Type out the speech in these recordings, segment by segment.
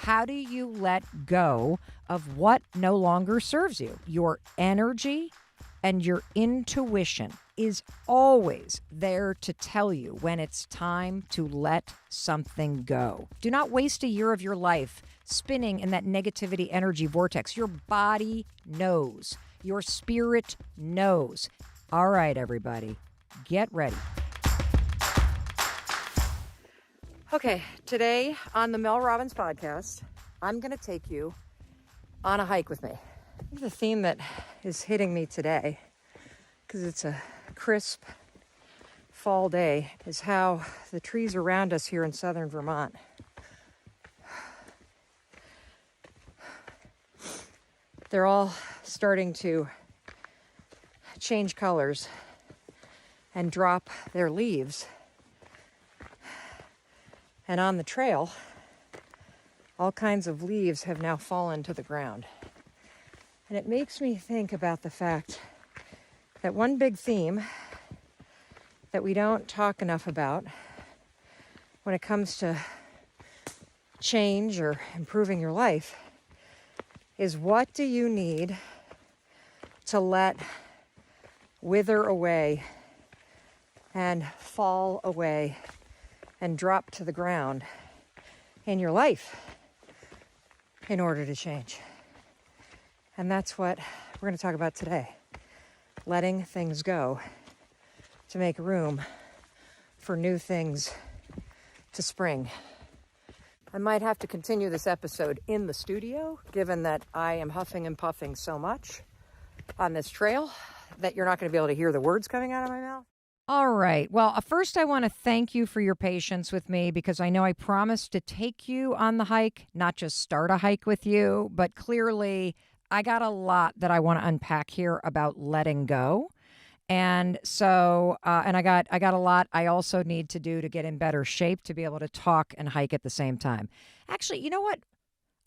How do you let go of what no longer serves you? Your energy and your intuition is always there to tell you when it's time to let something go. Do not waste a year of your life spinning in that negativity energy vortex. Your body knows. Your spirit knows. All right, everybody, get ready. Okay, today on the Mel Robbins podcast, I'm going to take you on a hike with me. The theme that is hitting me today, because it's a crisp fall day, is how the trees around us here in southern Vermont they're all starting to change colors and drop their leaves. And on the trail, all kinds of leaves have now fallen to the ground. And it makes me think about the fact that one big theme that we don't talk enough about when it comes to change or improving your life is, what do you need to let wither away and fall away and drop to the ground in your life in order to change? And that's what we're going to talk about today. Letting things go to make room for new things to spring. I might have to continue this episode in the studio, given that I am huffing and puffing so much on this trail that you're not going to be able to hear the words coming out of my mouth. All right. Well, first I want to thank you for your patience with me, because I know I promised to take you on the hike, not just start a hike with you, but clearly I got a lot that I want to unpack here about letting go. And so, and I got a lot I also need to do to get in better shape to be able to talk and hike at the same time. Actually, you know what?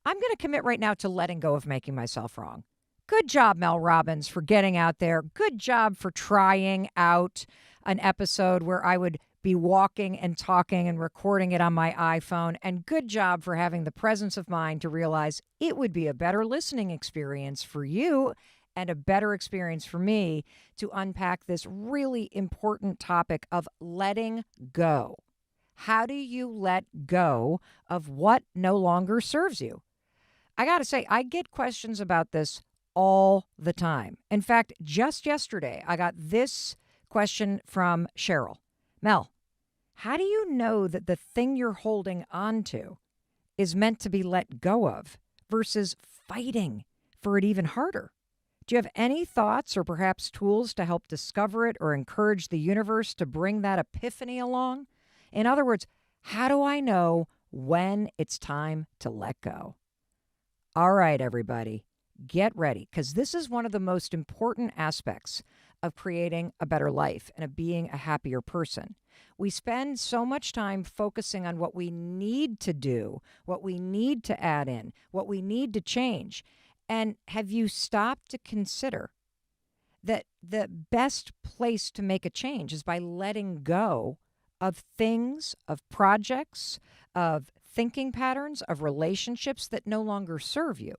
I'm going to commit right now to letting go of making myself wrong. Good job, Mel Robbins, for getting out there. Good job for trying out an episode where I would be walking and talking and recording it on my iPhone. And good job for having the presence of mind to realize it would be a better listening experience for you and a better experience for me to unpack this really important topic of letting go. How do you let go of what no longer serves you? I got to say, I get questions about this all the time. In fact, just yesterday, I got this question from Cheryl. Mel, how do you know that the thing you're holding on to is meant to be let go of versus fighting for it even harder? Do you have any thoughts or perhaps tools to help discover it or encourage the universe to bring that epiphany along? In other words, how do I know when it's time to let go? All right, everybody, get ready, because this is one of the most important aspects of creating a better life and of being a happier person. We spend so much time focusing on what we need to do, what we need to add in, what we need to change. And have you stopped to consider that the best place to make a change is by letting go of things, of projects, of thinking patterns, of relationships that no longer serve you?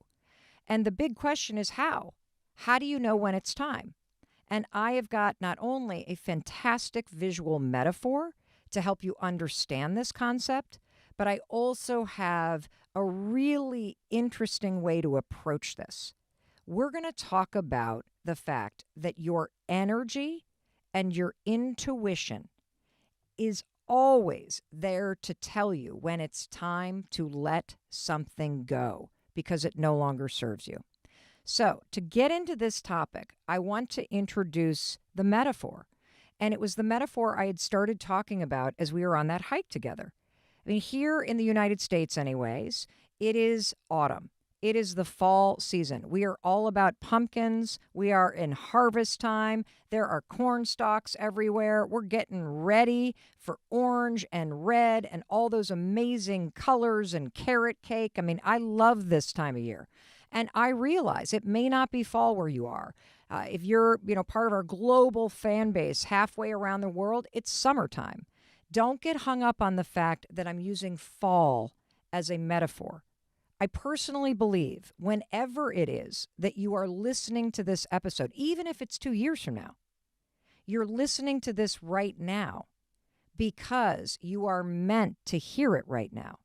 And the big question is how? How do you know when it's time? And I have got not only a fantastic visual metaphor to help you understand this concept, but I also have a really interesting way to approach this. We're going to talk about the fact that your energy and your intuition is always there to tell you when it's time to let something go because it no longer serves you. So to get into this topic, I want to introduce the metaphor. And it was the metaphor I had started talking about as we were on that hike together. I mean, here in the United States anyways, it is autumn. It is the fall season. We are all about pumpkins. We are in harvest time. There are corn stalks everywhere. We're getting ready for orange and red and all those amazing colors and carrot cake. I mean, I love this time of year. And I realize it may not be fall where you are. If you're, part of our global fan base halfway around the world, it's summertime. Don't get hung up on the fact that I'm using fall as a metaphor. I personally believe whenever it is that you are listening to this episode, even if it's 2 years from now, you're listening to this right now because you are meant to hear it right now,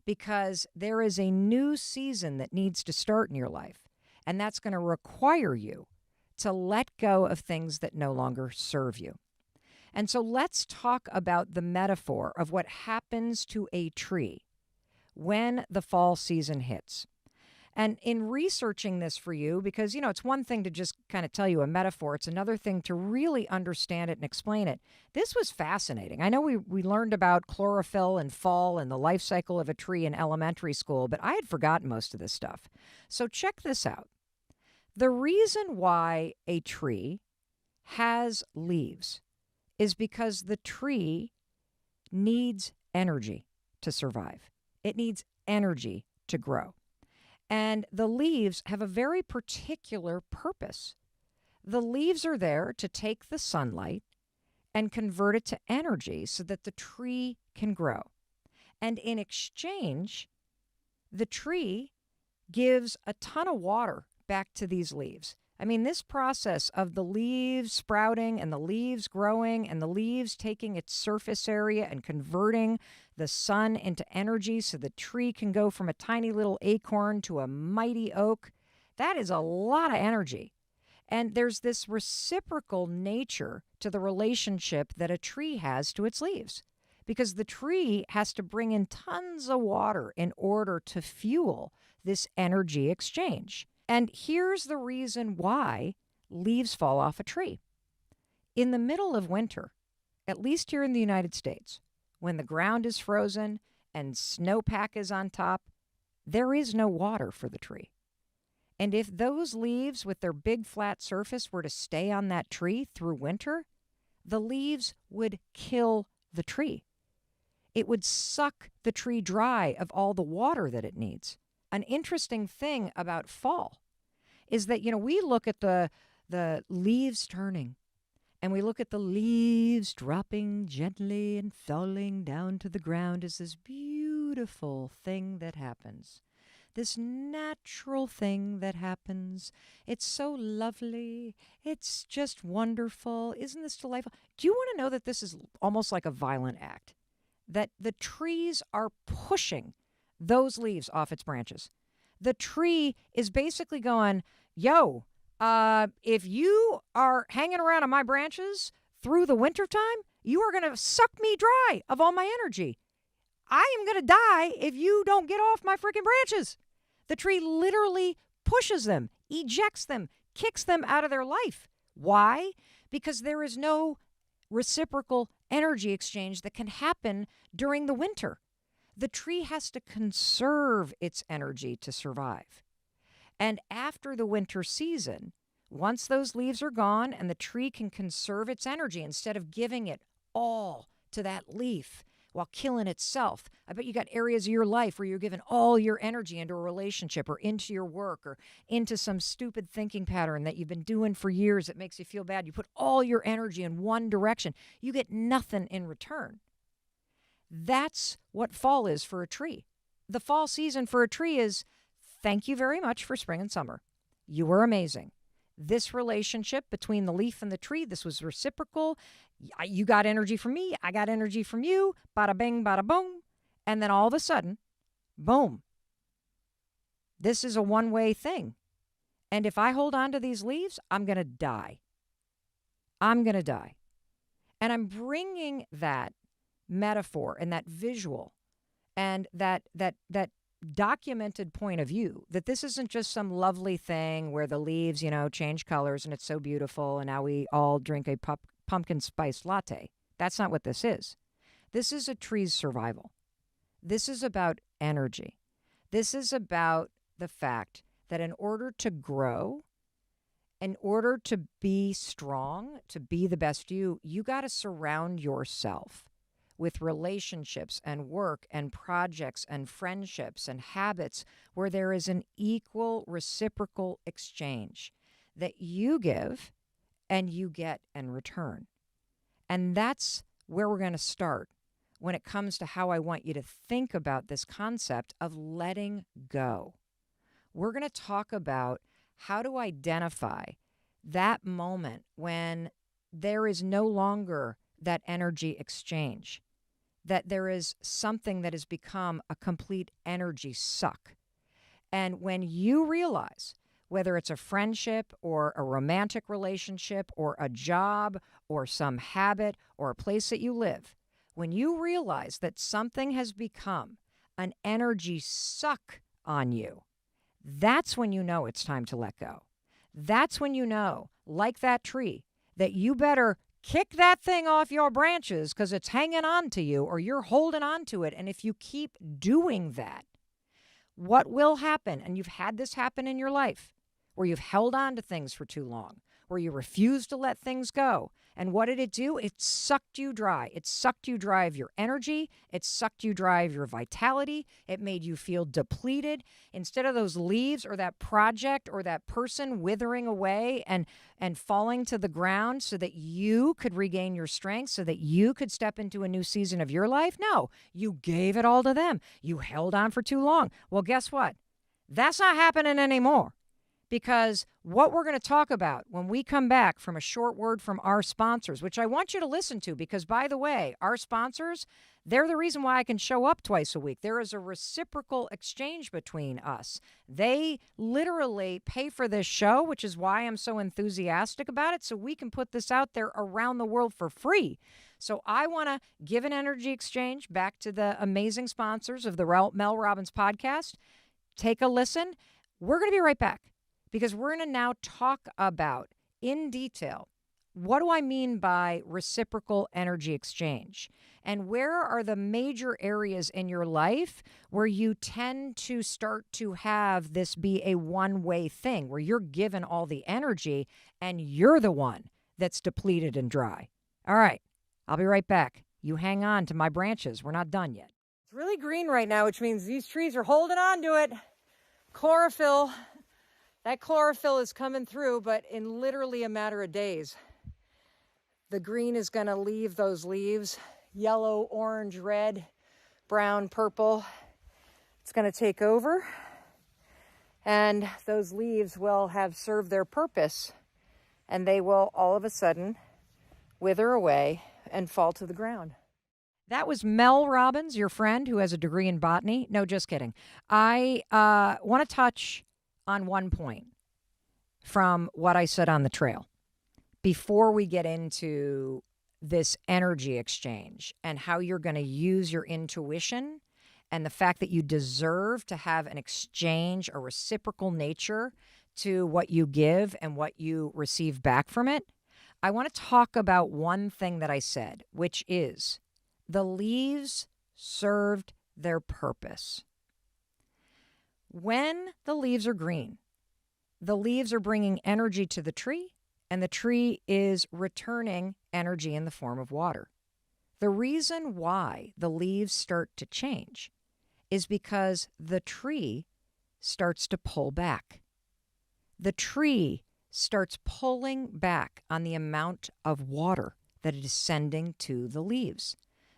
because there is a new season that needs to start in your life, and that's going to require you to let go of things that no longer serve you. And so let's talk about the metaphor of what happens to a tree when the fall season hits. And in researching this for you, because, it's one thing to just kind of tell you a metaphor. It's another thing to really understand it and explain it. This was fascinating. I know we learned about chlorophyll and fall and the life cycle of a tree in elementary school, but I had forgotten most of this stuff. So check this out. The reason why a tree has leaves is because the tree needs energy to survive. It needs energy to grow. And the leaves have a very particular purpose. The leaves are there to take the sunlight and convert it to energy so that the tree can grow. And in exchange, the tree gives a ton of water back to these leaves. I mean, this process of the leaves sprouting and the leaves growing and the leaves taking its surface area and converting the sun into energy so the tree can go from a tiny little acorn to a mighty oak, that is a lot of energy. And there's this reciprocal nature to the relationship that a tree has to its leaves, because the tree has to bring in tons of water in order to fuel this energy exchange. And here's the reason why leaves fall off a tree. In the middle of winter, at least here in the United States, when the ground is frozen and snowpack is on top, there is no water for the tree. And if those leaves with their big flat surface were to stay on that tree through winter, the leaves would kill the tree. It would suck the tree dry of all the water that it needs. An interesting thing about fall is that, we look at the leaves turning, and we look at the leaves dropping gently and falling down to the ground as this beautiful thing that happens. This natural thing that happens. It's so lovely. It's just wonderful. Isn't this delightful? Do you want to know that this is almost like a violent act? That the trees are pushing those leaves off its branches. The tree is basically going, yo, if you are hanging around on my branches through the wintertime, you are going to suck me dry of all my energy. I am going to die if you don't get off my freaking branches. The tree literally pushes them, ejects them, kicks them out of their life. Why? Because there is no reciprocal energy exchange that can happen during the winter. The tree has to conserve its energy to survive. And after the winter season, once those leaves are gone and the tree can conserve its energy instead of giving it all to that leaf while killing itself. I bet you got areas of your life where you're giving all your energy into a relationship or into your work or into some stupid thinking pattern that you've been doing for years that makes you feel bad. You put all your energy in one direction. You get nothing in return. That's what fall is for a tree. The fall season for a tree is, thank you very much for spring and summer. You were amazing. This relationship between the leaf and the tree, this was reciprocal. You got energy from me. I got energy from you. Bada bing, bada boom. And then all of a sudden, boom. This is a one-way thing. And if I hold on to these leaves, I'm going to die. I'm going to die. And I'm bringing that metaphor and that visual and that documented point of view that this isn't just some lovely thing where the leaves, change colors and it's so beautiful and now we all drink a pumpkin spice latte. That's not what this is. This is a tree's survival. This is about energy. This is about the fact that in order to grow, in order to be strong, to be the best you got to surround yourself with relationships and work and projects and friendships and habits where there is an equal reciprocal exchange that you give and you get in return. And that's where we're going to start when it comes to how I want you to think about this concept of letting go. We're going to talk about how to identify that moment when there is no longer that energy exchange, that there is something that has become a complete energy suck. And when you realize, whether it's a friendship or a romantic relationship or a job or some habit or a place that you live, when you realize that something has become an energy suck on you, that's when you know it's time to let go. That's when you know, like that tree, that you better kick that thing off your branches because it's hanging on to you or you're holding on to it. And if you keep doing that, what will happen? And you've had this happen in your life where you've held on to things for too long, where you refuse to let things go. And what did it do? It sucked you dry. It sucked you dry of your energy. It sucked you dry of your vitality. It made you feel depleted. Instead of those leaves or that project or that person withering away and falling to the ground so that you could regain your strength, so that you could step into a new season of your life, no, you gave it all to them. You held on for too long. Well, guess what? That's not happening anymore. Because what we're going to talk about when we come back from a short word from our sponsors, which I want you to listen to, because by the way, our sponsors, they're the reason why I can show up twice a week. There is a reciprocal exchange between us. They literally pay for this show, which is why I'm so enthusiastic about it, so we can put this out there around the world for free. So I want to give an energy exchange back to the amazing sponsors of the Mel Robbins podcast. Take a listen. We're going to be right back, because we're going to now talk about in detail, what do I mean by reciprocal energy exchange? And where are the major areas in your life where you tend to start to have this be a one-way thing, where you're given all the energy and you're the one that's depleted and dry? All right, I'll be right back. You hang on to my branches. We're not done yet. It's really green right now, which means these trees are holding on to it. Chlorophyll. That chlorophyll is coming through, but in literally a matter of days, the green is going to leave those leaves, yellow, orange, red, brown, purple. It's going to take over, and those leaves will have served their purpose, and they will all of a sudden wither away and fall to the ground. That was Mel Robbins, your friend who has a degree in botany. No, just kidding. I want to touch on one point from what I said on the trail before we get into this energy exchange and how you're going to use your intuition and the fact that you deserve to have an exchange, a reciprocal nature to what you give and what you receive back from it. I want to talk about one thing that I said, which is the leaves served their purpose. When the leaves are green, the leaves are bringing energy to the tree, and the tree is returning energy in the form of water. The reason why the leaves start to change is because the tree starts to pull back. The tree starts pulling back on the amount of water that it is sending to the leaves.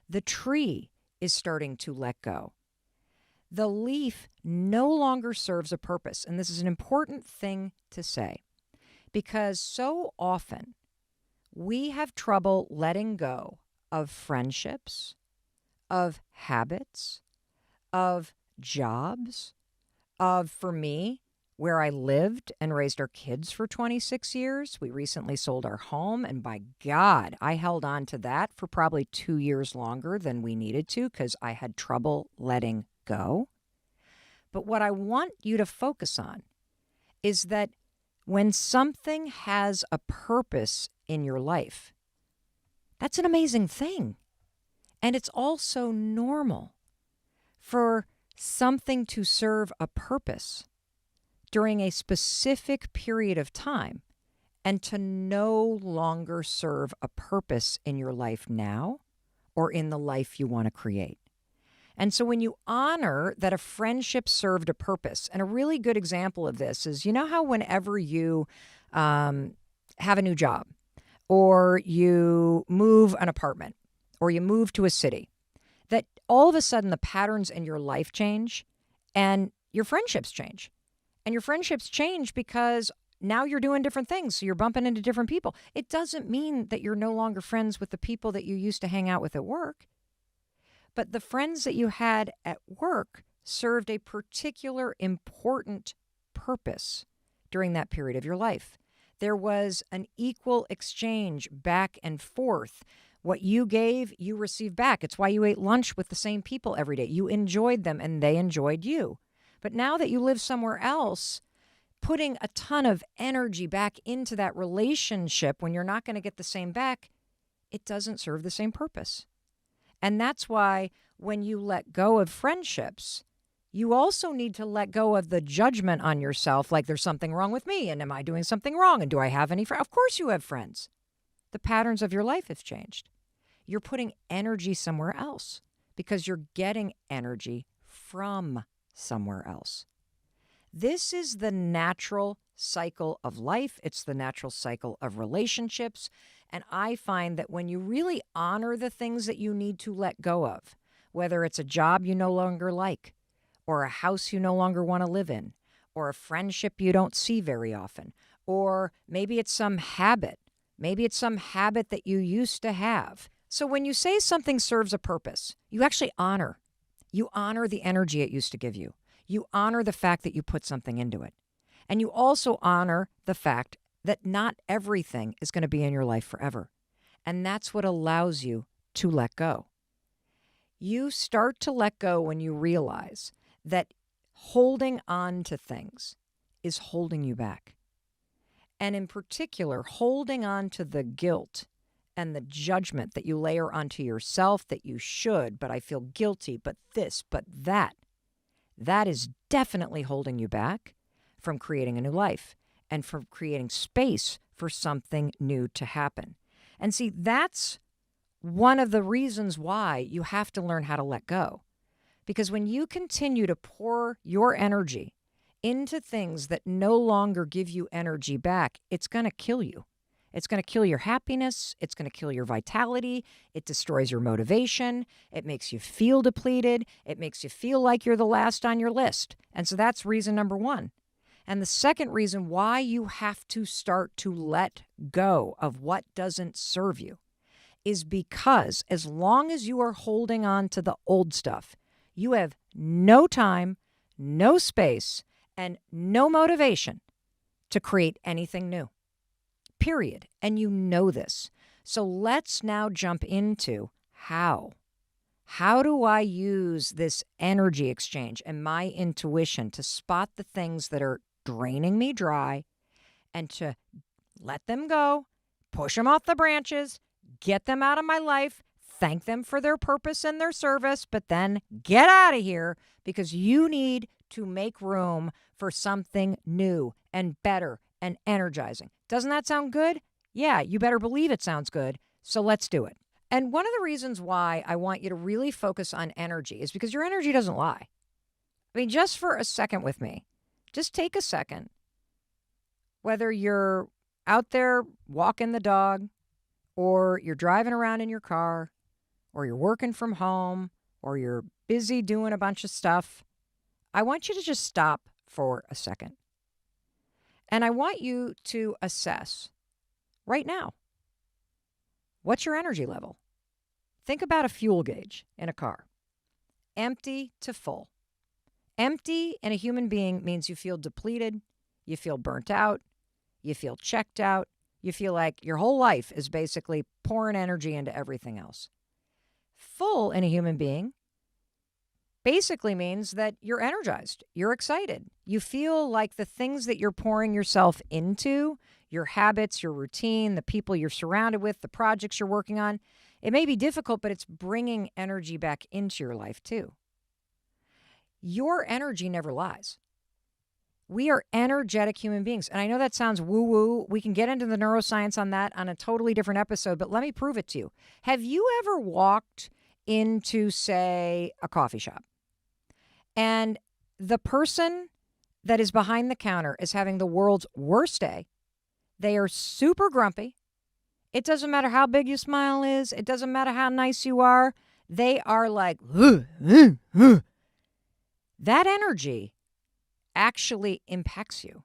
The tree is starting to let go. The leaf no longer serves a purpose. And this is an important thing to say, because so often we have trouble letting go of friendships, of habits, of jobs, of, for me, where I lived and raised our kids for 26 years. We recently sold our home, and by God, I held on to that for probably 2 years longer than we needed to because I had trouble letting go. But what I want you to focus on is that when something has a purpose in your life, that's an amazing thing. And it's also normal for something to serve a purpose during a specific period of time and to no longer serve a purpose in your life now or in the life you want to create. And so when you honor that a friendship served a purpose, and a really good example of this is, you know how whenever you have a new job or you move an apartment or you move to a city, all of a sudden the patterns in your life change and your friendships change. And your friendships change because now you're doing different things. So you're bumping into different people. It doesn't mean that you're no longer friends with the people that you used to hang out with at work. But the friends that you had at work served a particular important purpose during that period of your life. There was an equal exchange back and forth. What you gave, you received back. It's why you ate lunch with the same people every day. You enjoyed them and they enjoyed you. But now that you live somewhere else, putting a ton of energy back into that relationship when you're not going to get the same back, it doesn't serve the same purpose. And that's why when you let go of friendships, you also need to let go of the judgment on yourself, like there's something wrong with me, and am I doing something wrong, and do I have any friends? Of course you have friends. The patterns of your life have changed. You're putting energy somewhere else because you're getting energy from somewhere else. This is the natural cycle of life. It's the natural cycle of relationships. And I find that when you really honor the things that you need to let go of, whether it's a job you no longer like, or a house you no longer want to live in, or a friendship you don't see very often, or maybe it's some habit. Maybe it's some habit that you used to have. So when you say something serves a purpose, you actually honor. You honor the energy it used to give you. You honor the fact that you put something into it. And you also honor the fact that not everything is going to be in your life forever. And that's what allows you to let go. You start to let go when you realize that holding on to things is holding you back. And in particular, holding on to the guilt and the judgment that you layer onto yourself that you should, but I feel guilty, but this, but that. That is definitely holding you back from creating a new life and from creating space for something new to happen. And see, that's one of the reasons why you have to learn how to let go. Because when you continue to pour your energy into things that no longer give you energy back, it's going to kill you. It's going to kill your happiness. It's going to kill your vitality. It destroys your motivation. It makes you feel depleted. It makes you feel like you're the last on your list. And so that's reason number one. And the second reason why you have to start to let go of what doesn't serve you is because as long as you are holding on to the old stuff, you have no time, no space, and no motivation to create anything new. Period. And you know this. So let's now jump into how. How do I use this energy exchange and my intuition to spot the things that are draining me dry and to let them go, push them off the branches, get them out of my life, thank them for their purpose and their service, but then get out of here because you need to make room for something new and better and energizing. Doesn't that sound good? Yeah, you better believe it sounds good. So let's do it. And one of the reasons why I want you to really focus on energy is because your energy doesn't lie. I mean, just for a second with me, just take a second. Whether you're out there walking the dog, or you're driving around in your car, or you're working from home, or you're busy doing a bunch of stuff, I want you to just stop for a second. And I want you to assess right now, what's your energy level? Think about a fuel gauge in a car. Empty to full. Empty in a human being means you feel depleted, you feel burnt out, you feel checked out, you feel like your whole life is basically pouring energy into everything else. Full in a human being basically means that you're energized, you're excited. You feel like the things that you're pouring yourself into, your habits, your routine, the people you're surrounded with, the projects you're working on, it may be difficult, but it's bringing energy back into your life too. Your energy never lies. We are energetic human beings. And I know that sounds woo-woo. We can get into the neuroscience on that on a totally different episode, but let me prove it to you. Have you ever walked into, say, a coffee shop, and the person that is behind the counter is having the world's worst day? They are super grumpy. It doesn't matter how big your smile is. It doesn't matter how nice you are. They are like, that energy actually impacts you,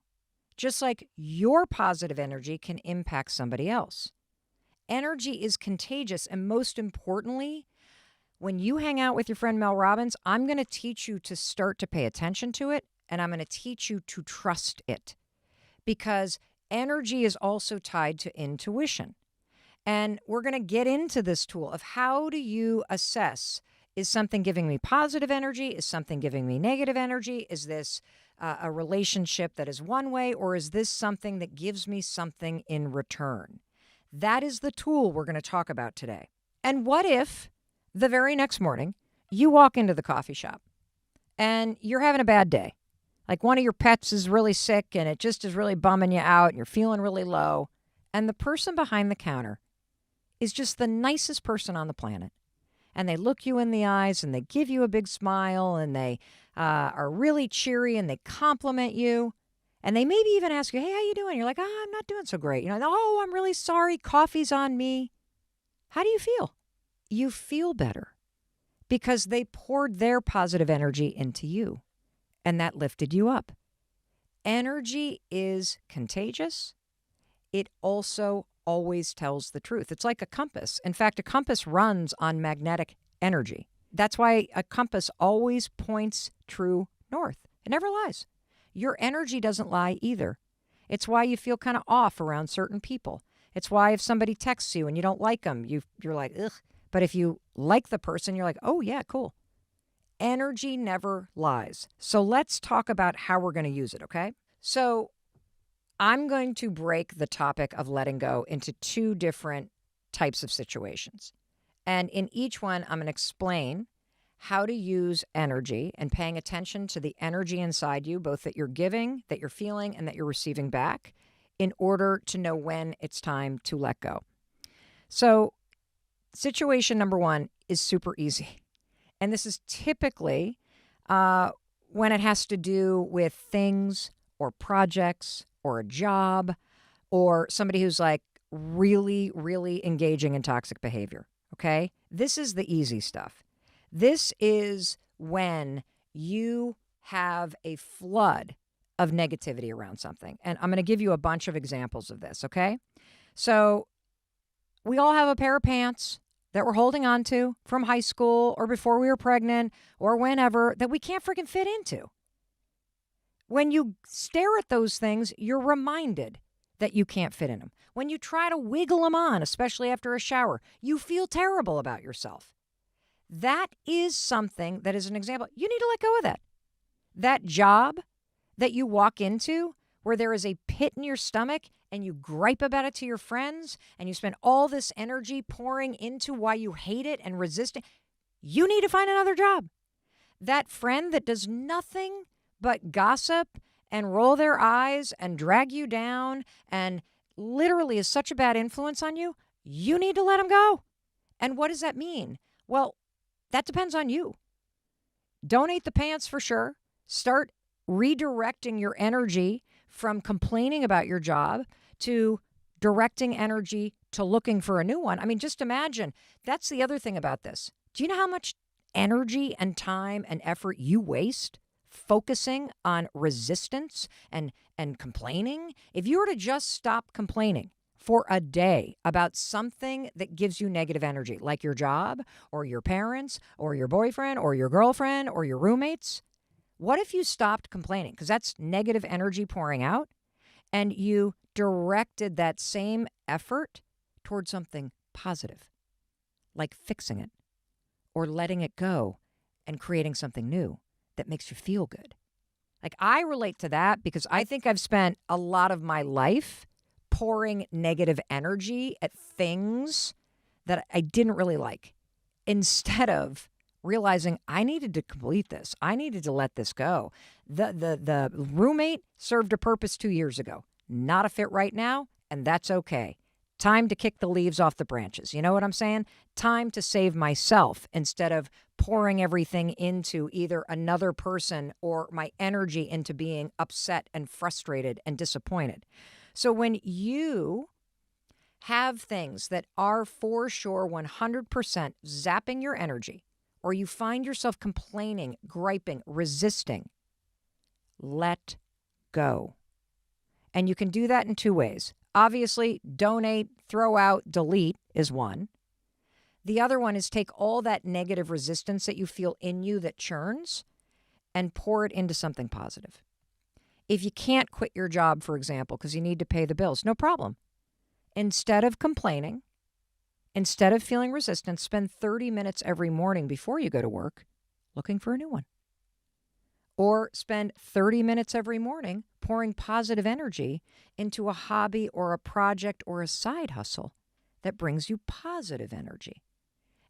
just like your positive energy can impact somebody else. Energy is contagious. And most importantly, when you hang out with your friend Mel Robbins, I'm going to teach you to start to pay attention to it, and I'm going to teach you to trust it, because energy is also tied to intuition. And we're going to get into this tool of how do you assess, is something giving me positive energy? Is something giving me negative energy? Is this a relationship that is one way, or is this something that gives me something in return? That is the tool we're going to talk about today. And what if the very next morning you walk into the coffee shop and you're having a bad day? Like one of your pets is really sick and it just is really bumming you out and you're feeling really low. And the person behind the counter is just the nicest person on the planet. And they look you in the eyes and they give you a big smile and they are really cheery and they compliment you. And they maybe even ask you, hey, how you doing? You're like, I'm not doing so great. Oh, I'm really sorry. Coffee's on me. How do you feel? You feel better because they poured their positive energy into you and that lifted you up. Energy is contagious. It also always tells the truth. It's like a compass. In fact, a compass runs on magnetic energy. That's why a compass always points true north. It never lies. Your energy doesn't lie either. It's why you feel kind of off around certain people. It's why if somebody texts you and you don't like them, you're like, ugh. But if you like the person, you're like, oh, yeah, cool. Energy never lies. So let's talk about how we're going to use it, okay? So I'm going to break the topic of letting go into two different types of situations. And in each one, I'm going to explain how to use energy and paying attention to the energy inside you, both that you're giving, that you're feeling, and that you're receiving back, in order to know when it's time to let go. So situation number one is super easy. And this is typically when it has to do with things or projects or a job or somebody who's like really, really engaging in toxic behavior. Okay? This is the easy stuff. This is when you have a flood of negativity around something. And I'm going to give you a bunch of examples of this, okay? So we all have a pair of pants that we're holding on to from high school or before we were pregnant or whenever that we can't freaking fit into. When you stare at those things, you're reminded that you can't fit in them. When you try to wiggle them on, especially after a shower, you feel terrible about yourself. That is something that is an example. You need to let go of that. That job that you walk into where there is a pit in your stomach and you gripe about it to your friends and you spend all this energy pouring into why you hate it and resist it, you need to find another job. That friend that does nothing but gossip and roll their eyes and drag you down and literally is such a bad influence on you, you need to let them go. And what does that mean? Well, that depends on you. Donate the pants for sure. Start redirecting your energy from complaining about your job to directing energy to looking for a new one. I mean, just imagine. That's the other thing about this. Do you know how much energy and time and effort you waste focusing on resistance and complaining? If you were to just stop complaining for a day about something that gives you negative energy, like your job or your parents or your boyfriend or your girlfriend or your roommates, what if you stopped complaining? Because that's negative energy pouring out, and you directed that same effort towards something positive, like fixing it or letting it go and creating something new that makes you feel good. Like, I relate to that because I think I've spent a lot of my life pouring negative energy at things that I didn't really like, instead of realizing I needed to complete this. I needed to let this go. The roommate served a purpose 2 years ago. Not a fit right now, and that's okay. Time to kick the leaves off the branches. You know what I'm saying? Time to save myself instead of pouring everything into either another person or my energy into being upset and frustrated and disappointed. So when you have things that are for sure 100% zapping your energy, or you find yourself complaining, griping, resisting, let go. And you can do that in two ways. Obviously, donate, throw out, delete is one. The other one is take all that negative resistance that you feel in you that churns and pour it into something positive. If you can't quit your job, for example, because you need to pay the bills, no problem. Instead of complaining, instead of feeling resistance, spend 30 minutes every morning before you go to work looking for a new one. Or spend 30 minutes every morning pouring positive energy into a hobby or a project or a side hustle that brings you positive energy.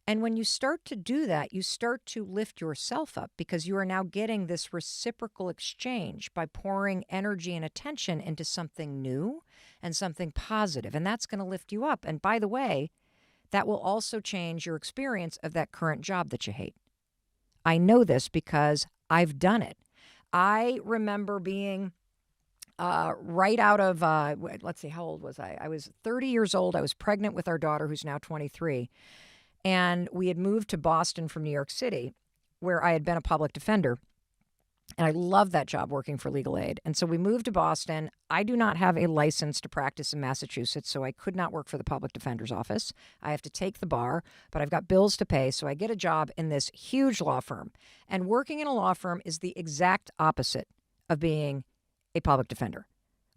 And when you start to do that, you start to lift yourself up because you are now getting this reciprocal exchange by pouring energy and attention into something new and something positive. And that's going to lift you up. And by the way, that will also change your experience of that current job that you hate. I know this because I've done it. I remember being right out of, let's see, how old was I? I was 30 years old. I was pregnant with our daughter, who's now 23. And we had moved to Boston from New York City, where I had been a public defender. And I loved that job working for legal aid. And so we moved to Boston. I do not have a license to practice in Massachusetts, so I could not work for the public defender's office. I have to take the bar, but I've got bills to pay. So I get a job in this huge law firm. And working in a law firm is the exact opposite of being a public defender.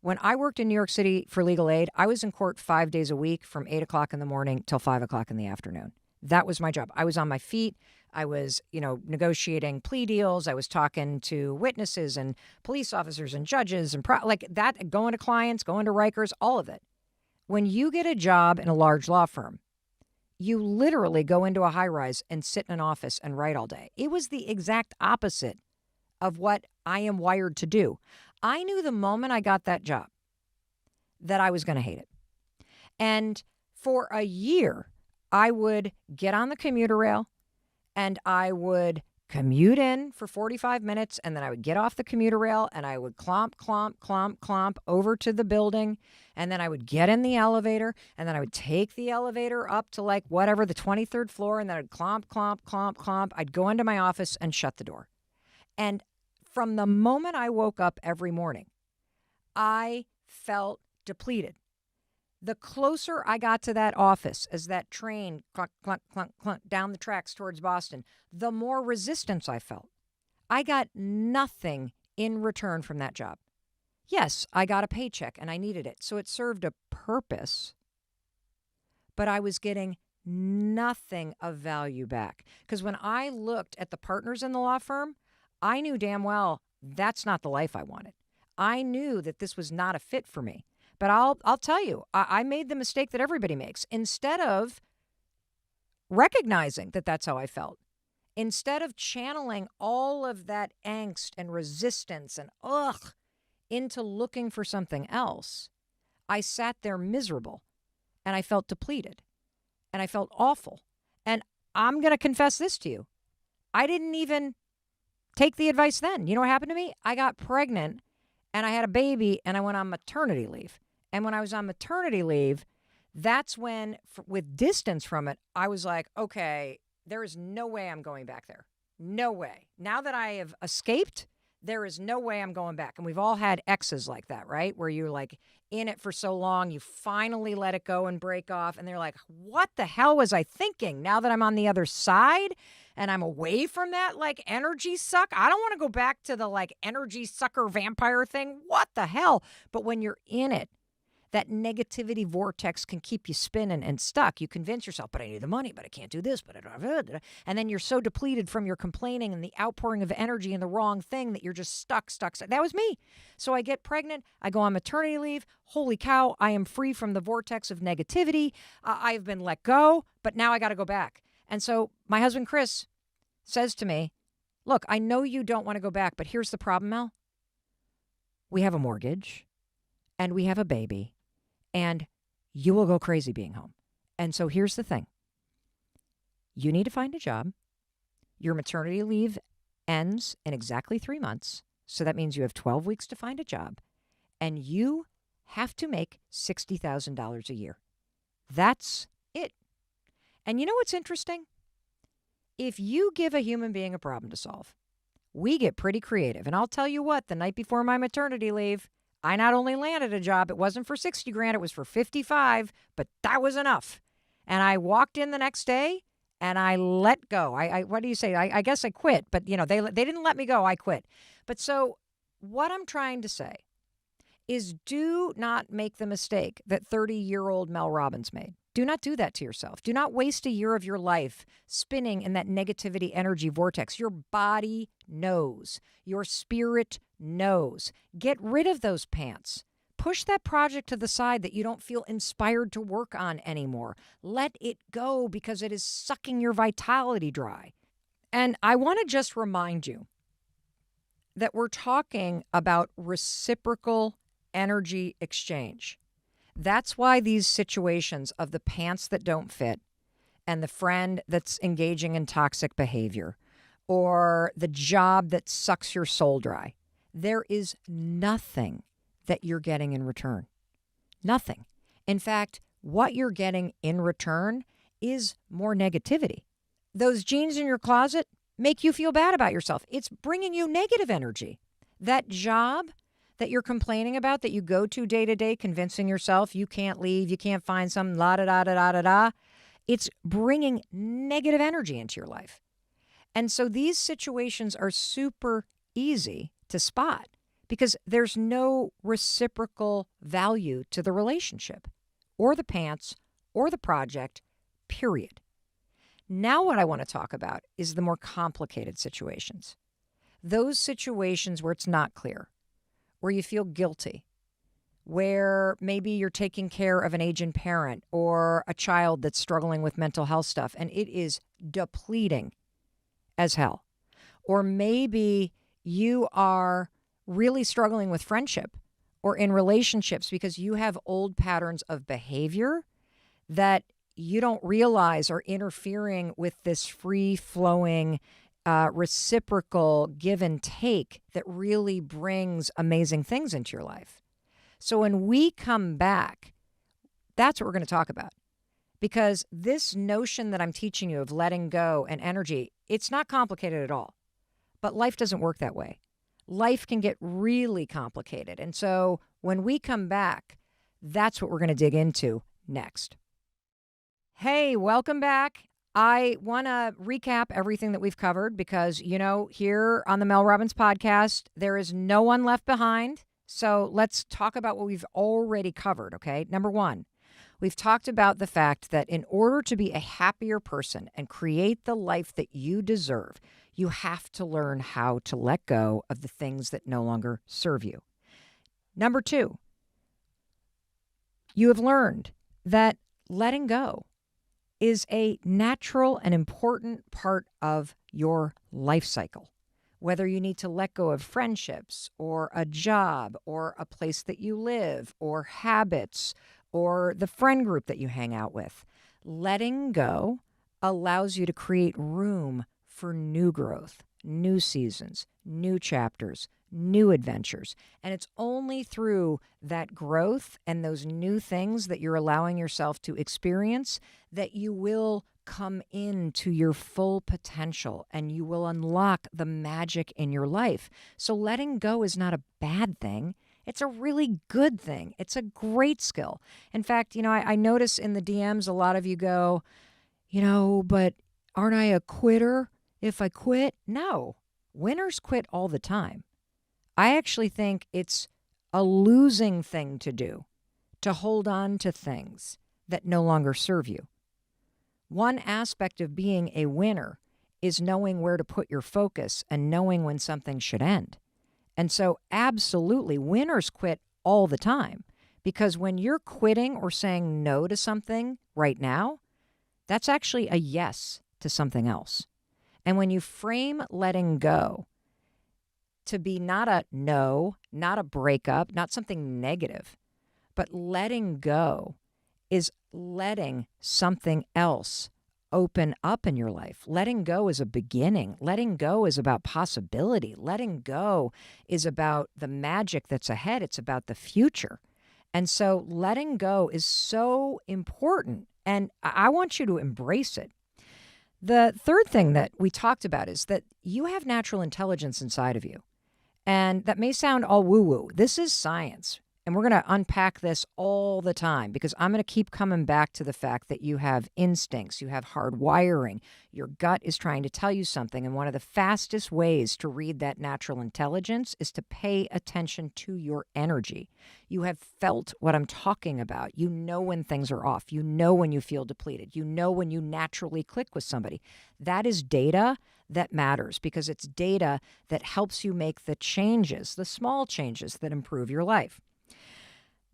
When I worked in New York City for legal aid, I was in court 5 days a week from 8 o'clock in the morning till 5 o'clock in the afternoon. That was my job. I was on my feet. I was, negotiating plea deals. I was talking to witnesses and police officers and judges and going to clients, going to Rikers, all of it. When you get a job in a large law firm, you literally go into a high rise and sit in an office and write all day. It was the exact opposite of what I am wired to do. I knew the moment I got that job that I was going to hate it. And for a year, I would get on the commuter rail and I would commute in for 45 minutes and then I would get off the commuter rail and I would clomp over to the building and then I would get in the elevator and then I would take the elevator up to the 23rd floor and then I'd clomp. I'd go into my office and shut the door. And from the moment I woke up every morning, I felt depleted. The closer I got to that office as that train clunk, clunk, clunk, clunk down the tracks towards Boston, the more resistance I felt. I got nothing in return from that job. Yes, I got a paycheck and I needed it, so it served a purpose. But I was getting nothing of value back. Because when I looked at the partners in the law firm, I knew damn well that's not the life I wanted. I knew that this was not a fit for me. But I'll tell you, I made the mistake that everybody makes. Instead of recognizing that that's how I felt, instead of channeling all of that angst and resistance and into looking for something else, I sat there miserable and I felt depleted and I felt awful. And I'm going to confess this to you. I didn't even take the advice then. You know what happened to me? I got pregnant and I had a baby and I went on maternity leave. And when I was on maternity leave, that's when, with distance from it, I was like, okay, there is no way I'm going back there. No way. Now that I have escaped, there is no way I'm going back. And we've all had exes like that, right? Where you're in it for so long, you finally let it go and break off. And they're like, what the hell was I thinking? Now that I'm on the other side and I'm away from that energy suck, I don't want to go back to the energy sucker vampire thing. What the hell? But when you're in it, that negativity vortex can keep you spinning and stuck. You convince yourself, but I need the money, but I can't do this, and then you're so depleted from your complaining and the outpouring of energy in the wrong thing that you're just stuck. That was me. So I get pregnant. I go on maternity leave. Holy cow, I am free from the vortex of negativity. I've been let go, but now I got to go back. And so my husband, Chris, says to me, look, I know you don't want to go back, but here's the problem, Mel. We have a mortgage and we have a baby. And you will go crazy being home. And so here's the thing. You need to find a job. Your maternity leave ends in exactly 3 months. So that means you have 12 weeks to find a job. And you have to make $60,000 a year. That's it. And you know what's interesting? If you give a human being a problem to solve, we get pretty creative. And I'll tell you what, the night before my maternity leave, I not only landed a job, it wasn't for 60 grand, it was for 55, but that was enough. And I walked in the next day and I let go. I what do you say? I guess I quit, but they didn't let me go. I quit. But so what I'm trying to say is do not make the mistake that 30-year-old Mel Robbins made. Do not do that to yourself. Do not waste a year of your life spinning in that negativity energy vortex. Your body knows. Your spirit knows. Get rid of those pants. Push that project to the side that you don't feel inspired to work on anymore. Let it go because it is sucking your vitality dry. And I want to just remind you that we're talking about reciprocal energy exchange. That's why these situations of the pants that don't fit and the friend that's engaging in toxic behavior or the job that sucks your soul dry, there is nothing that you're getting in return. Nothing. In fact, what you're getting in return is more negativity. Those jeans in your closet make you feel bad about yourself. It's bringing you negative energy. That job that you're complaining about, that you go to day to day, convincing yourself you can't leave, you can't find some la-da-da-da-da-da-da, it's bringing negative energy into your life. And so these situations are super easy to spot because there's no reciprocal value to the relationship or the pants or the project, period. Now what I want to talk about is the more complicated situations. Those situations where it's not clear, where you feel guilty, where maybe you're taking care of an aging parent or a child that's struggling with mental health stuff, and it is depleting as hell. Or maybe you are really struggling with friendship or in relationships because you have old patterns of behavior that you don't realize are interfering with this free-flowing reciprocal give and take that really brings amazing things into your life. So when we come back, that's what we're going to talk about. Because this notion that I'm teaching you of letting go and energy, it's not complicated at all. But life doesn't work that way. Life can get really complicated. And so when we come back, that's what we're going to dig into next. Hey, welcome back. I want to recap everything that we've covered because, here on the Mel Robbins podcast, there is no one left behind. So let's talk about what we've already covered, okay? Number one, we've talked about the fact that in order to be a happier person and create the life that you deserve, you have to learn how to let go of the things that no longer serve you. Number two, you have learned that letting go is a natural and important part of your life cycle. Whether you need to let go of friendships or a job or a place that you live or habits or the friend group that you hang out with, letting go allows you to create room for new growth, new seasons, new chapters, new adventures. And it's only through that growth and those new things that you're allowing yourself to experience that you will come into your full potential and you will unlock the magic in your life. So letting go is not a bad thing. It's a really good thing. It's a great skill. In fact, I notice in the DMs, a lot of you go, but aren't I a quitter if I quit? No, winners quit all the time. I actually think it's a losing thing to do, to hold on to things that no longer serve you. One aspect of being a winner is knowing where to put your focus and knowing when something should end. And so absolutely, winners quit all the time because when you're quitting or saying no to something right now, that's actually a yes to something else. And when you frame letting go to be not a no, not a breakup, not something negative, but letting go is letting something else open up in your life. Letting go is a beginning. Letting go is about possibility. Letting go is about the magic that's ahead. It's about the future. And so letting go is so important. And I want you to embrace it. The third thing that we talked about is that you have natural intelligence inside of you. And that may sound all woo-woo. This is science. And we're going to unpack this all the time because I'm going to keep coming back to the fact that you have instincts, you have hard wiring, your gut is trying to tell you something. And one of the fastest ways to read that natural intelligence is to pay attention to your energy. You have felt what I'm talking about. You know when things are off. You know when you feel depleted. You know when you naturally click with somebody. That is data that matters because it's data that helps you make the changes, the small changes that improve your life.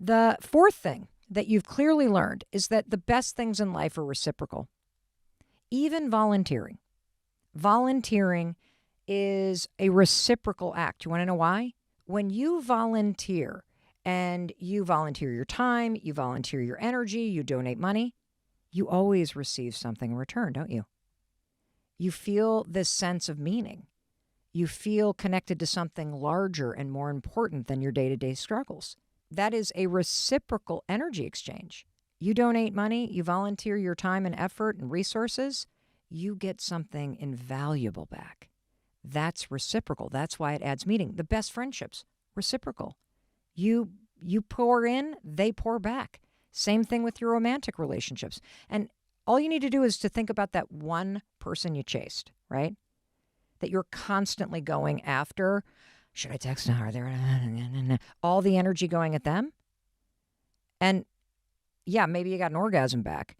The fourth thing that you've clearly learned is that the best things in life are reciprocal. Even volunteering. Volunteering is a reciprocal act. You want to know why? When you volunteer and you volunteer your time, you volunteer your energy, you donate money, you always receive something in return, don't you? You feel this sense of meaning. You feel connected to something larger and more important than your day-to-day struggles. That is a reciprocal energy exchange. You donate money, you volunteer your time and effort and resources, you get something invaluable back. That's reciprocal. That's why it adds meaning. The best friendships, reciprocal. You pour in, they pour back. Same thing with your romantic relationships. And all you need to do is to think about that one person you chased, right? That you're constantly going after. Should I text now? Are there all the energy going at them? And yeah, maybe you got an orgasm back,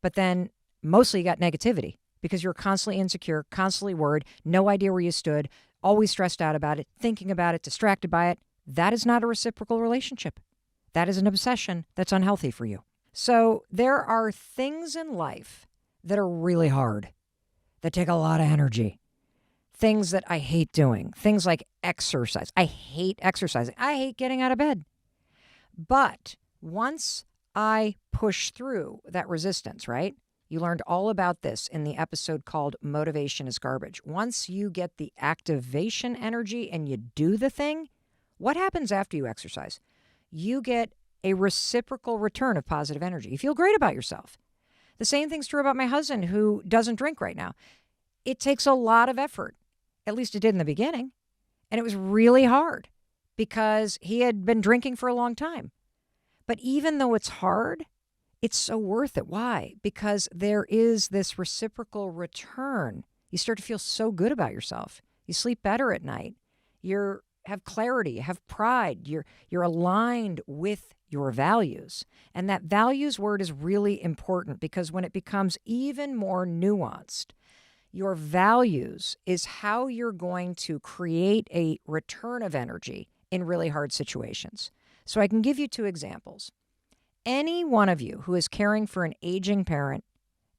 but then mostly you got negativity because you're constantly insecure, constantly worried, no idea where you stood, always stressed out about it, thinking about it, distracted by it. That is not a reciprocal relationship. That is an obsession that's unhealthy for you. So there are things in life that are really hard, that take a lot of energy. Things that I hate doing, things like exercise. I hate exercising. I hate getting out of bed. But once I push through that resistance, right? You learned all about this in the episode called Motivation is Garbage. Once you get the activation energy and you do the thing, what happens after you exercise? You get a reciprocal return of positive energy. You feel great about yourself. The same thing's true about my husband who doesn't drink right now. It takes a lot of effort. At least it did in the beginning. And it was really hard because he had been drinking for a long time. But even though it's hard, it's so worth it. Why? Because there is this reciprocal return. You start to feel so good about yourself. You sleep better at night. You have clarity, you have pride. You're aligned with your values. And that values word is really important because when it becomes even more nuanced, your values is how you're going to create a return of energy in really hard situations. So I can give you two examples. Any one of you who is caring for an aging parent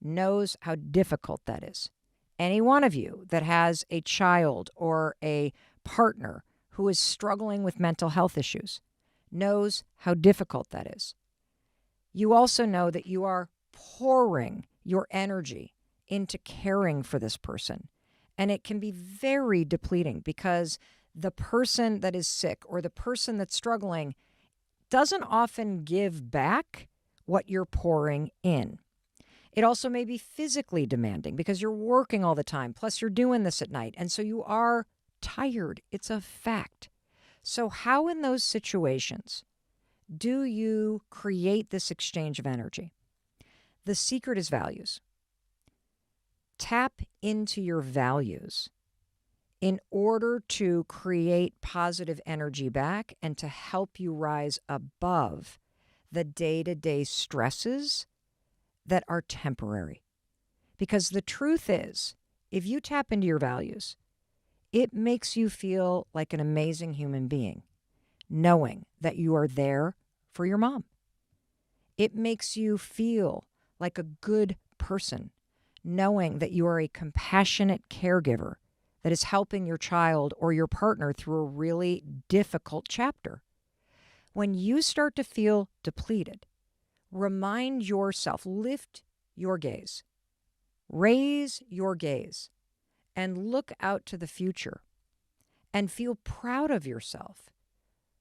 knows how difficult that is. Any one of you that has a child or a partner who is struggling with mental health issues knows how difficult that is. You also know that you are pouring your energy into caring for this person. And it can be very depleting because the person that is sick or the person that's struggling doesn't often give back what you're pouring in. It also may be physically demanding because you're working all the time, plus you're doing this at night. And so you are tired. It's a fact. So how in those situations do you create this exchange of energy? The secret is values. Tap into your values in order to create positive energy back and to help you rise above the day-to-day stresses that are temporary. Because the truth is, if you tap into your values, it makes you feel like an amazing human being, knowing that you are there for your mom. It makes you feel like a good person, knowing that you are a compassionate caregiver that is helping your child or your partner through a really difficult chapter. When you start to feel depleted, remind yourself, lift your gaze, raise your gaze, and look out to the future and feel proud of yourself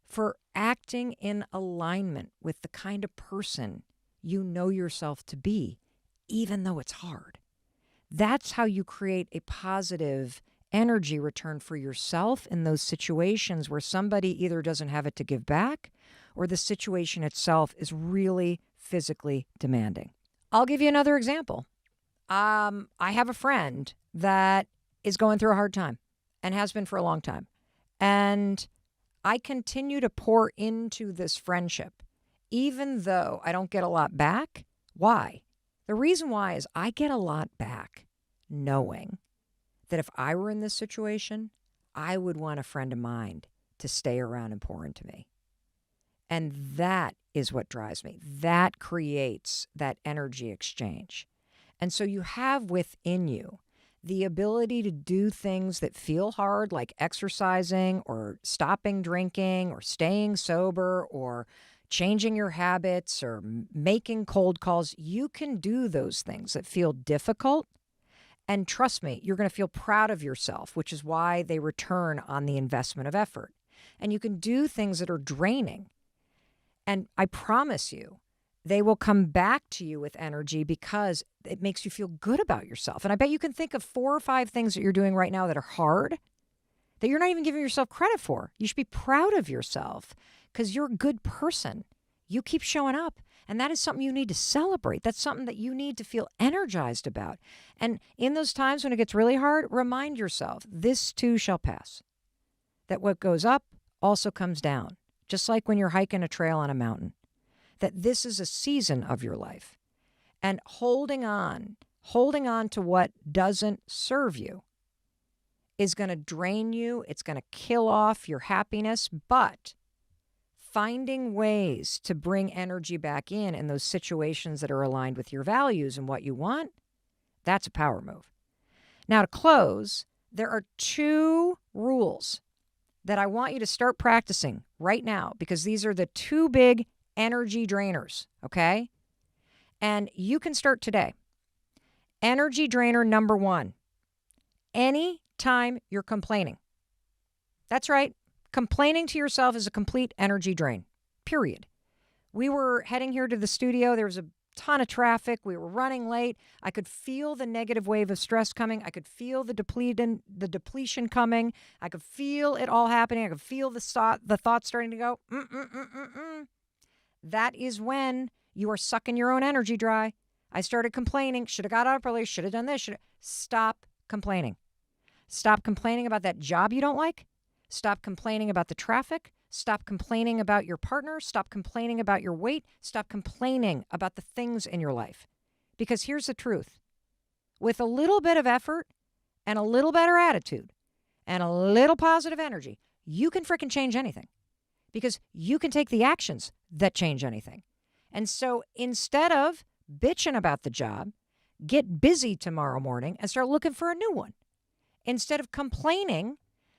for acting in alignment with the kind of person you know yourself to be, even though it's hard. That's how you create a positive energy return for yourself in those situations where somebody either doesn't have it to give back or the situation itself is really physically demanding. I'll give you another example. I have a friend that is going through a hard time and has been for a long time. And I continue to pour into this friendship, even though I don't get a lot back. Why? The reason why is I get a lot back knowing that if I were in this situation, I would want a friend of mine to stay around and pour into me. And that is what drives me. That creates that energy exchange. And so you have within you the ability to do things that feel hard, like exercising or stopping drinking or staying sober or changing your habits or making cold calls. You can do those things that feel difficult. And trust me, you're going to feel proud of yourself, which is why they return on the investment of effort. And you can do things that are draining. And I promise you, they will come back to you with energy because it makes you feel good about yourself. And I bet you can think of 4 or 5 things that you're doing right now that are hard that you're not even giving yourself credit for. You should be proud of yourself because you're a good person. You keep showing up. And that is something you need to celebrate. That's something that you need to feel energized about. And in those times when it gets really hard, remind yourself, this too shall pass. That what goes up also comes down. Just like when you're hiking a trail on a mountain. That this is a season of your life. And holding on to what doesn't serve you is going to drain you. It's going to kill off your happiness. But finding ways to bring energy back in those situations that are aligned with your values and what you want, that's a power move. Now, to close, there are 2 rules that I want you to start practicing right now because these are the 2 big energy drainers, okay? And you can start today. Energy drainer number 1, anytime you're complaining. That's right. Complaining to yourself is a complete energy drain, period. We were heading here to the studio. There was a ton of traffic. We were running late. I could feel the negative wave of stress coming. I could feel the depletion coming. I could feel it all happening. I could feel the thoughts starting to go, That is when you are sucking your own energy dry. I started complaining. Should have got up earlier. Should have done this. Stop complaining. Stop complaining about that job you don't like. Stop complaining about the traffic. Stop complaining about your partner. Stop complaining about your weight. Stop complaining about the things in your life. Because here's the truth. With a little bit of effort and a little better attitude and a little positive energy, you can freaking change anything. Because you can take the actions that change anything. And so instead of bitching about the job, get busy tomorrow morning and start looking for a new one. Instead of complaining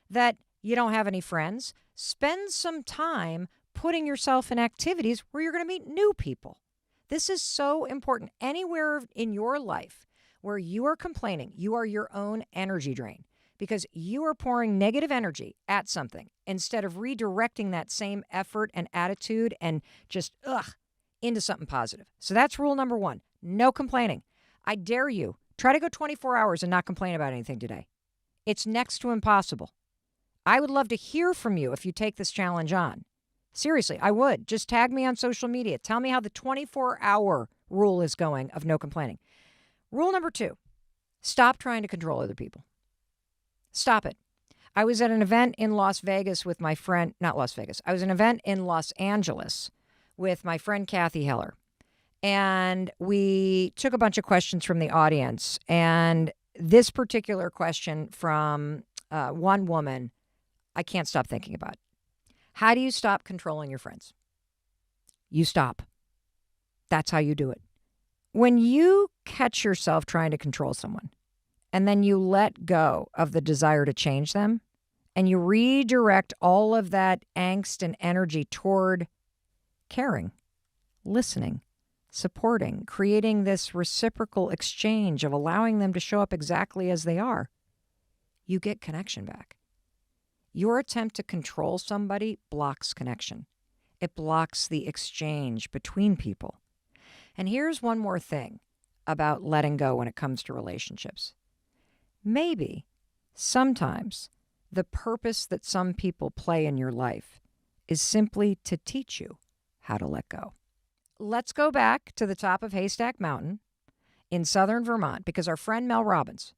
that you don't have any friends, spend some time putting yourself in activities where you're going to meet new people. This is so important. Anywhere in your life where you are complaining, you are your own energy drain because you are pouring negative energy at something instead of redirecting that same effort and attitude and just into something positive. So that's rule number 1. No complaining. I dare you, try to go 24 hours and not complain about anything today. It's next to impossible. I would love to hear from you if you take this challenge on. Seriously, I would. Just tag me on social media. Tell me how the 24-hour rule is going of no complaining. Rule number 2, stop trying to control other people. Stop it. I was at an event in Las Vegas with my friend, not Las Vegas. I was at an event in Los Angeles with my friend Kathy Heller. And we took a bunch of questions from the audience. And this particular question from one woman, I can't stop thinking about. How do you stop controlling your friends? You stop. That's how you do it. When you catch yourself trying to control someone, and then you let go of the desire to change them, and you redirect all of that angst and energy toward caring, listening, supporting, creating this reciprocal exchange of allowing them to show up exactly as they are, you get connection back. Your attempt to control somebody blocks connection. It blocks the exchange between people. And here's one more thing about letting go when it comes to relationships. Maybe, sometimes, the purpose that some people play in your life is simply to teach you how to let go. Let's go back to the top of Haystack Mountain in southern Vermont, because our friend Mel Robbins,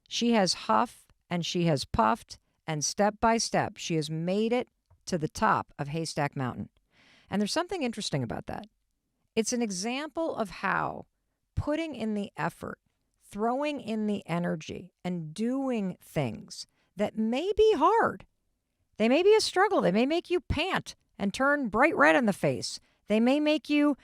she has huffed and she has puffed, and step by step, she has made it to the top of Haystack Mountain. And there's something interesting about that. It's an example of how putting in the effort, throwing in the energy, and doing things that may be hard. They may be a struggle. They may make you pant and turn bright red in the face. They may make you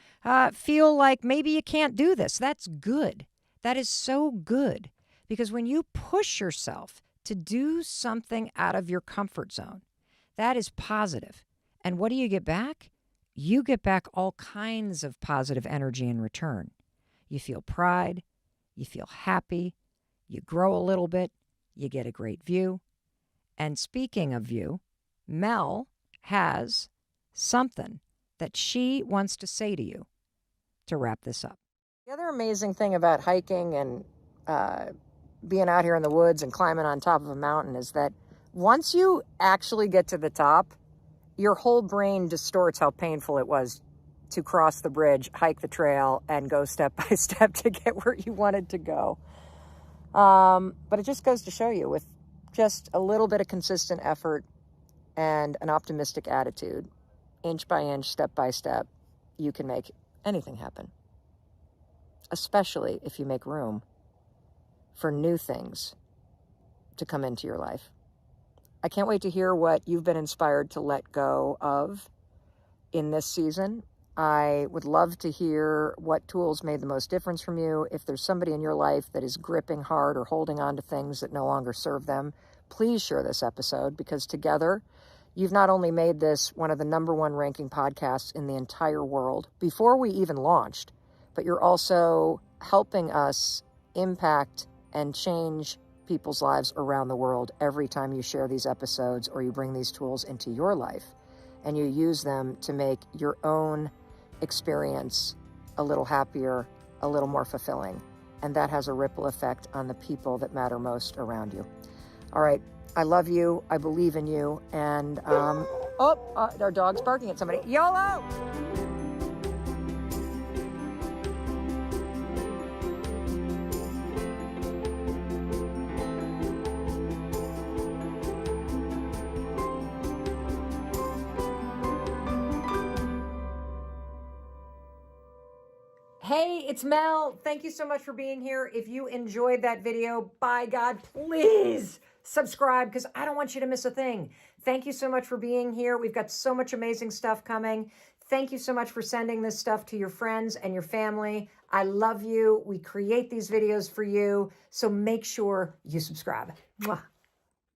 feel like maybe you can't do this. That's good. That is so good. Because when you push yourself to do something out of your comfort zone, that is positive. And what do you get back? You get back all kinds of positive energy in return. You feel pride. You feel happy. You grow a little bit. You get a great view. And speaking of view, Mel has something that she wants to say to you to wrap this up. The other amazing thing about hiking and being out here in the woods and climbing on top of a mountain is that once you actually get to the top, your whole brain distorts how painful it was to cross the bridge, hike the trail, and go step by step to get where you wanted to go. But it just goes to show you, with just a little bit of consistent effort and an optimistic attitude, inch by inch, step by step, you can make anything happen. Especially if you make room for new things to come into your life. I can't wait to hear what you've been inspired to let go of in this season. I would love to hear what tools made the most difference from you. If there's somebody in your life that is gripping hard or holding on to things that no longer serve them, please share this episode, because together you've not only made this one of the #1 ranking podcasts in the entire world before we even launched, but you're also helping us impact and change people's lives around the world every time you share these episodes or you bring these tools into your life and you use them to make your own experience a little happier, a little more fulfilling. And that has a ripple effect on the people that matter most around you. All right. I love you. I believe in you. And, our dog's barking at somebody. YOLO! Hey, it's Mel. Thank you so much for being here. If you enjoyed that video, by God, please subscribe, because I don't want you to miss a thing. Thank you so much for being here. We've got so much amazing stuff coming. Thank you so much for sending this stuff to your friends and your family. I love you. We create these videos for you, so make sure you subscribe. Mwah.